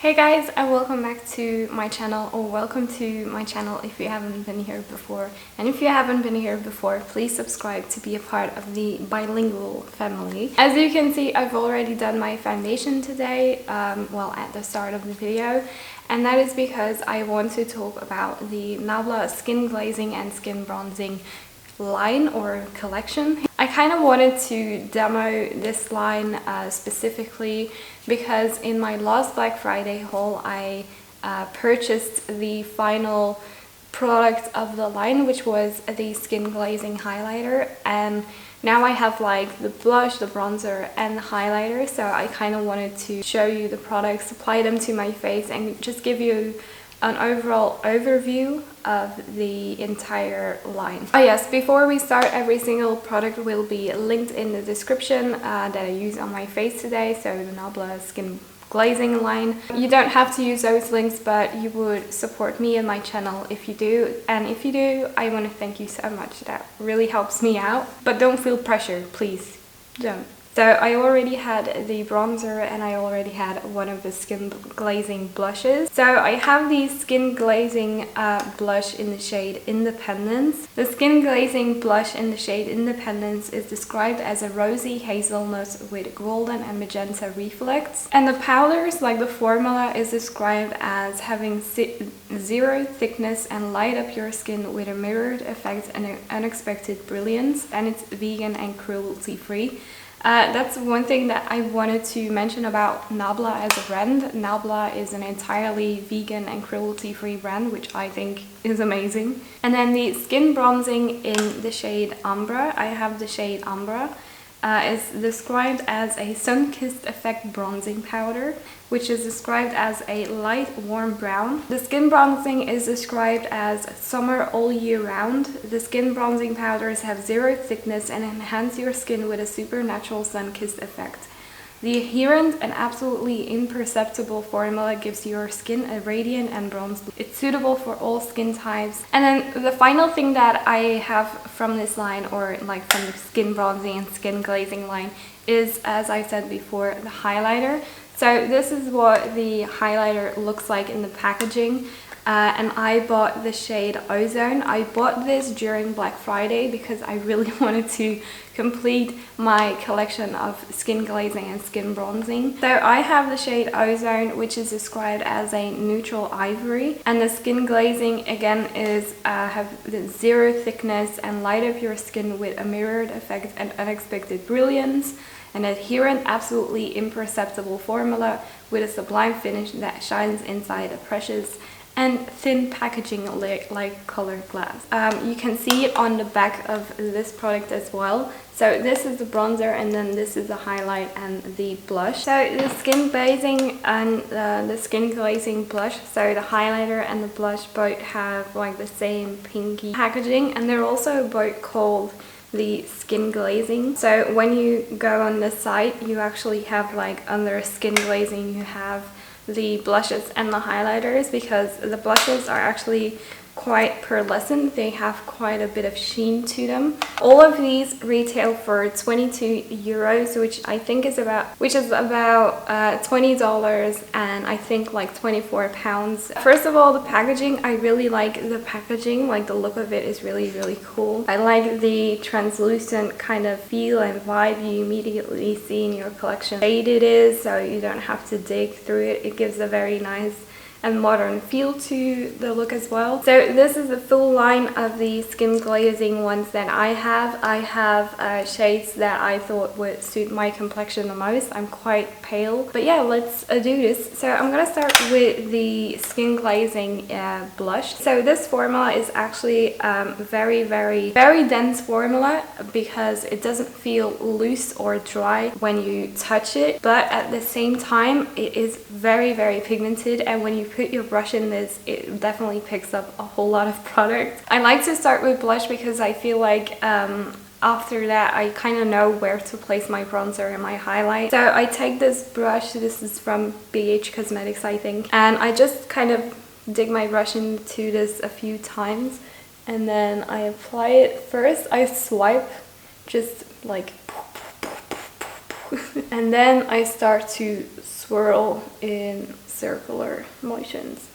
Hey guys, and welcome back to my channel, or welcome to my channel if you haven't been here before. And if you haven't been here before, please subscribe to be a part of the bilingual family. As you can see, I've already done my foundation today, at the start of the video. And that is because I want to talk about the Nabla skin glazing and skin bronzing line or collection. I kind of wanted to demo this line specifically because in my last Black Friday haul I purchased the final product of the line, which was the skin glazing highlighter, and now I have like the blush, the bronzer and the highlighter, so I kind of wanted to show you the products, apply them to my face and just give you an overall overview of the entire line. Oh yes, before we start, every single product will be linked in the description that I use on my face today, so the Nabla skin glazing line. You don't have to use those links, but you would support me and my channel if you do, and if you do, I want to thank you so much. That really helps me out, but don't feel pressure, please don't. So I already had the bronzer and I already had one of the skin glazing blushes. So I have the skin glazing blush in the shade Independence. The skin glazing blush in the shade Independence is described as a rosy hazelnut with golden and magenta reflects. And the powders, like the formula, is described as having zero thickness and light up your skin with a mirrored effect and an unexpected brilliance. And it's vegan and cruelty free. That's one thing that I wanted to mention about Nabla as a brand. Nabla is an entirely vegan and cruelty-free brand, which I think is amazing. And then the skin bronzing in the shade Umbra, I have the shade Umbra, is described as a sun-kissed effect bronzing powder, which is described as a light warm brown. The skin bronzing is described as summer all year round. The skin bronzing powders have zero thickness and enhance your skin with a supernatural sun-kissed effect. The adherent and absolutely imperceptible formula gives your skin a radiant and bronzed look. It's suitable for all skin types. And then the final thing that I have from this line, or like from the skin bronzing and skin glazing line, is, as I said before, the highlighter. So this is what the highlighter looks like in the packaging. And I bought the shade Ozone. I bought this during Black Friday because I really wanted to complete my collection of skin glazing and skin bronzing. So I have the shade Ozone, which is described as a neutral ivory, and the skin glazing again is have the zero thickness and light up your skin with a mirrored effect and unexpected brilliance. An adherent, absolutely imperceptible formula with a sublime finish that shines inside a precious and thin packaging like colored glass. You can see it on the back of this product as well. So this is the bronzer and then this is the highlight and the blush. So the skin glazing and the skin glazing blush, so the highlighter and the blush both have like the same pinky packaging, and they're also both called the skin glazing. So when you go on the site, you actually have like under skin glazing you have the blushes and the highlighters, because the blushes are actually quite pearlescent. They have quite a bit of sheen to them. All of these retail for 22 euros, which is about $20 and I think like 24 pounds. First of all, the packaging, I really like the packaging, like the look of it is really cool. I like the translucent kind of feel and vibe you immediately see in your collection. Shade it is, so you don't have to dig through it. It gives a very nice and modern feel to the look as well. So this is the full line of the skin glazing ones that I have. I have shades that I thought would suit my complexion the most. I'm quite pale, but yeah, let's do this. So I'm gonna start with the skin glazing blush. So this formula is actually very dense formula, because it doesn't feel loose or dry when you touch it, but at the same time it is very pigmented, and when you put your brush in this, it definitely picks up a whole lot of product. I like to start with blush because I feel like after that I kind of know where to place my bronzer and my highlight. So I take this brush, this is from BH Cosmetics I think, and I just kind of dig my brush into this a few times, and then I apply it. First I swipe, just like and then I start to swirl in circular motions.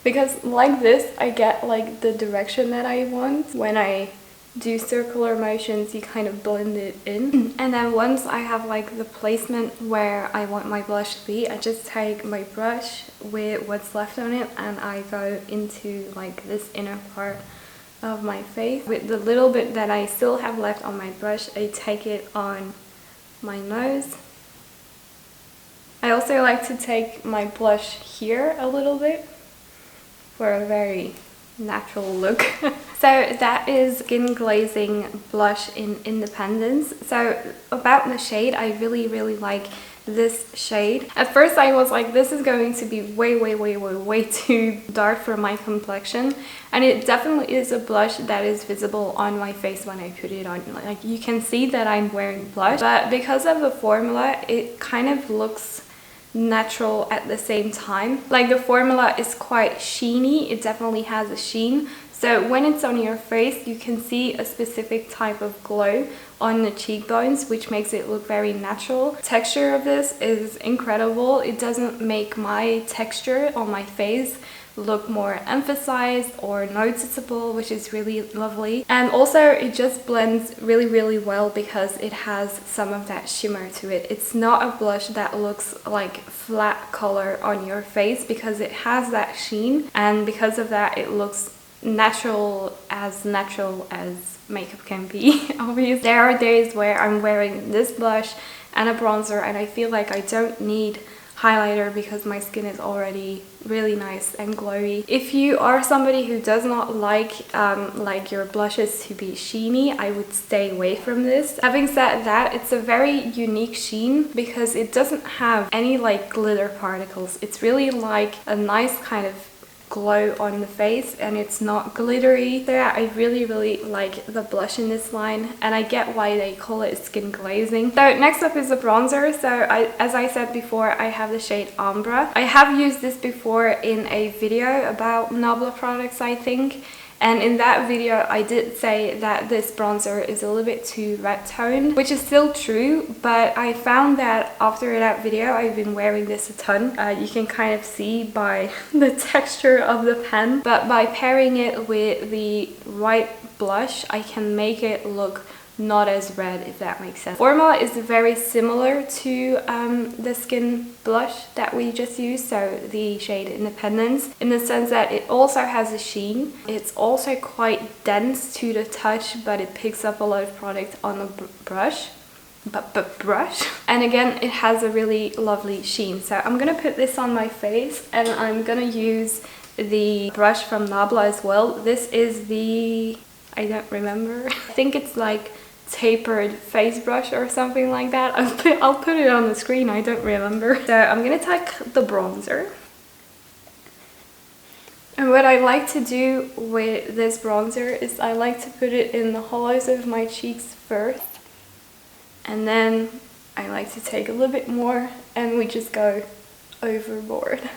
Because like this, I get like the direction that I want. When I do circular motions, you kind of blend it in. And then once I have like the placement where I want my blush to be, I just take my brush with what's left on it and I go into like this inner part of my face. With the little bit that I still have left on my brush, I take it on my nose. I also like to take my blush here a little bit for a very natural look. So that is Skin Glazing Blush in Independence. So about the shade, I really like this shade. At first I was like, this is going to be way too dark for my complexion, and it definitely is a blush that is visible on my face when I put it on. Like you can see that I'm wearing blush, but because of the formula, it kind of looks natural at the same time. Like the formula is quite sheeny, it definitely has a sheen. So when it's on your face, you can see a specific type of glow on the cheekbones, which makes it look very natural. Texture of this is incredible. It doesn't make my texture on my face look more emphasized or noticeable, which is really lovely. And also it just blends really well because it has some of that shimmer to it. It's not a blush that looks like flat color on your face because it has that sheen, and because of that it looks natural as makeup can be. Obviously there are days where I'm wearing this blush and a bronzer and I feel like I don't need highlighter because my skin is already really nice and glowy. If you are somebody who does not like your blushes to be sheeny, I would stay away from this. Having said that, it's a very unique sheen because it doesn't have any like glitter particles. It's really like a nice kind of glow on the face and it's not glittery. So yeah, I really like the blush in this line, and I get why they call it Skin Glazing. So next up is the bronzer. So as I said before, I have the shade Umbra. I have used this before in a video about Nabla products, I think. And in that video, I did say that this bronzer is a little bit too red toned, which is still true, but I found that after that video, I've been wearing this a ton. You can kind of see by the texture of the pen, but by pairing it with the white blush, I can make it look not as red, if that makes sense. Formula is very similar to the skin blush that we just used, so the shade Independence, in the sense that it also has a sheen. It's also quite dense to the touch, but it picks up a lot of product on the brush. And again, it has a really lovely sheen. So I'm gonna put this on my face and I'm gonna use the brush from Nabla as well. This is the, I don't remember, I think it's like tapered face brush or something like that. I'll put it on the screen, I don't remember. So I'm gonna take the bronzer. And what I like to do with this bronzer is I like to put it in the hollows of my cheeks first. And then I like to take a little bit more and we just go overboard.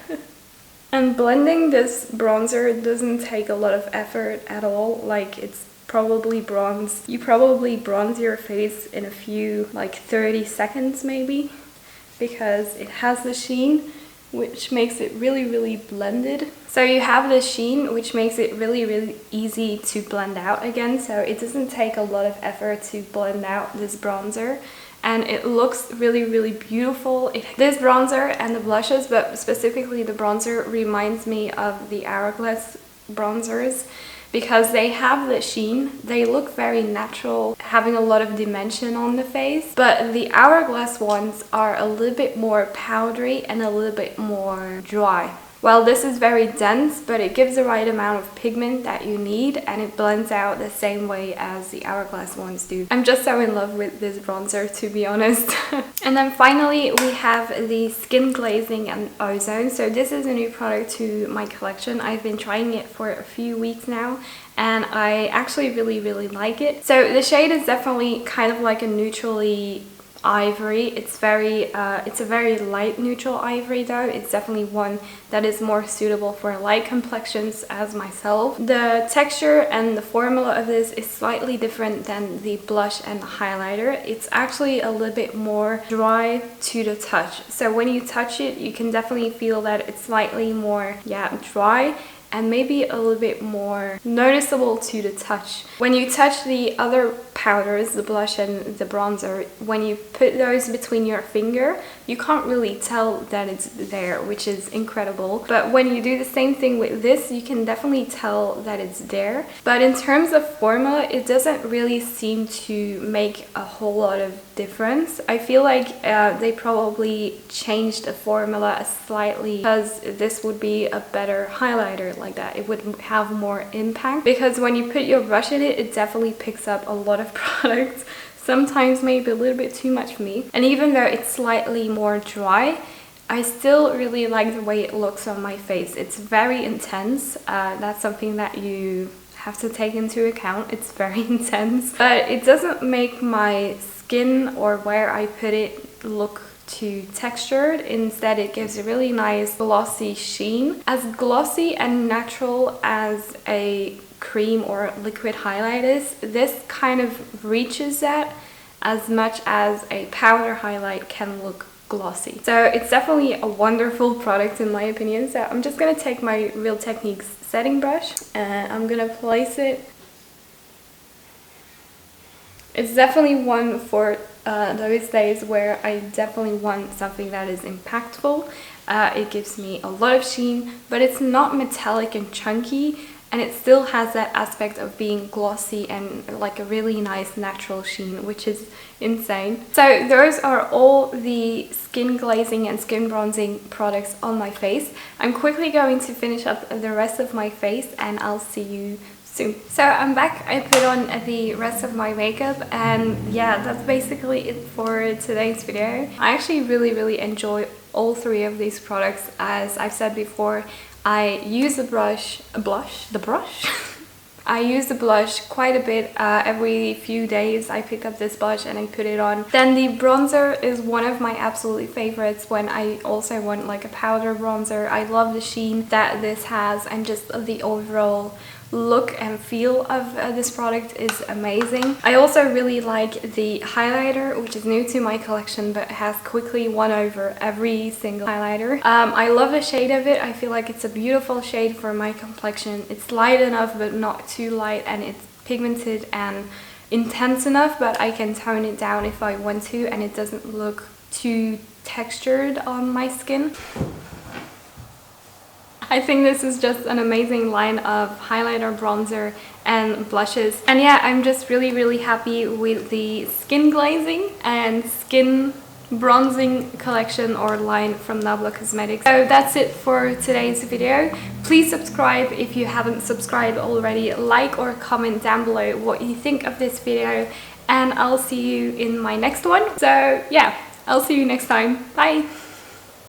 And blending this bronzer doesn't take a lot of effort at all. Like it's probably bronze. You probably bronze your face in a few, like 30 seconds maybe, because it has the sheen, which makes it really blended. So you have the sheen, which makes it really easy to blend out again. So it doesn't take a lot of effort to blend out this bronzer. And it looks really beautiful. This bronzer and the blushes, but specifically the bronzer, reminds me of the Hourglass bronzers, because they have the sheen, they look very natural, having a lot of dimension on the face, but the Hourglass ones are a little bit more powdery and a little bit more dry. Well, this is very dense, but it gives the right amount of pigment that you need, and it blends out the same way as the Hourglass ones do. I'm just so in love with this bronzer, to be honest. And then finally, we have the Skin Glazing and Ozone. So this is a new product to my collection. I've been trying it for a few weeks now, and I actually really like it. So the shade is definitely kind of like a neutrally ivory. It's a very light neutral ivory though. It's definitely one that is more suitable for light complexions as myself. The texture and the formula of this is slightly different than the blush and the highlighter. It's actually a little bit more dry to the touch. So when you touch it, you can definitely feel that it's slightly more, yeah, dry, and maybe a little bit more noticeable to the touch. When you touch the other powders, the blush and the bronzer, when you put those between your finger, you can't really tell that it's there, which is incredible. But when you do the same thing with this, you can definitely tell that it's there. But in terms of formula, it doesn't really seem to make a whole lot of difference. I feel like they probably changed the formula slightly because this would be a better highlighter like that. It would have more impact, because when you put your brush in it, it definitely picks up a lot of products. Sometimes maybe a little bit too much for me. And even though it's slightly more dry, I still really like the way it looks on my face. It's very intense. That's something that you have to take into account. It's very intense, but it doesn't make my skin or where I put it look too textured. Instead, it gives a really nice glossy sheen. As glossy and natural as a cream or liquid highlight is, this kind of reaches that as much as a powder highlight can look glossy. So it's definitely a wonderful product in my opinion. So I'm just going to take my Real Techniques setting brush and I'm going to place it. It's definitely one for those days where I definitely want something that is impactful. It gives me a lot of sheen, but it's not metallic and chunky, and it still has that aspect of being glossy and like a really nice natural sheen, which is insane. So those are all the skin glazing and skin bronzing products on my face. I'm quickly going to finish up the rest of my face and I'll see you soon. So I'm back. I put on the rest of my makeup, and yeah, that's basically it for today's video. I actually really enjoy all three of these products. As I've said before, I use the brush. I use the blush quite a bit. Every few days I pick up this blush and I put it on. Then the bronzer is one of my absolute favorites when I also want like a powder bronzer. I love the sheen that this has, and just the overall look and feel of this product is amazing. I also really like the highlighter, which is new to my collection but has quickly won over every single highlighter. I love the shade of it. I feel like it's a beautiful shade for my complexion. It's light enough but not too light, and it's pigmented and intense enough, but I can tone it down if I want to, and it doesn't look too textured on my skin. I think this is just an amazing line of highlighter, bronzer and blushes. And yeah, I'm just really happy with the skin glazing and skin bronzing collection or line from Nabla Cosmetics. So that's it for today's video. Please subscribe if you haven't subscribed already. Like or comment down below what you think of this video, and I'll see you in my next one. So yeah, I'll see you next time. Bye!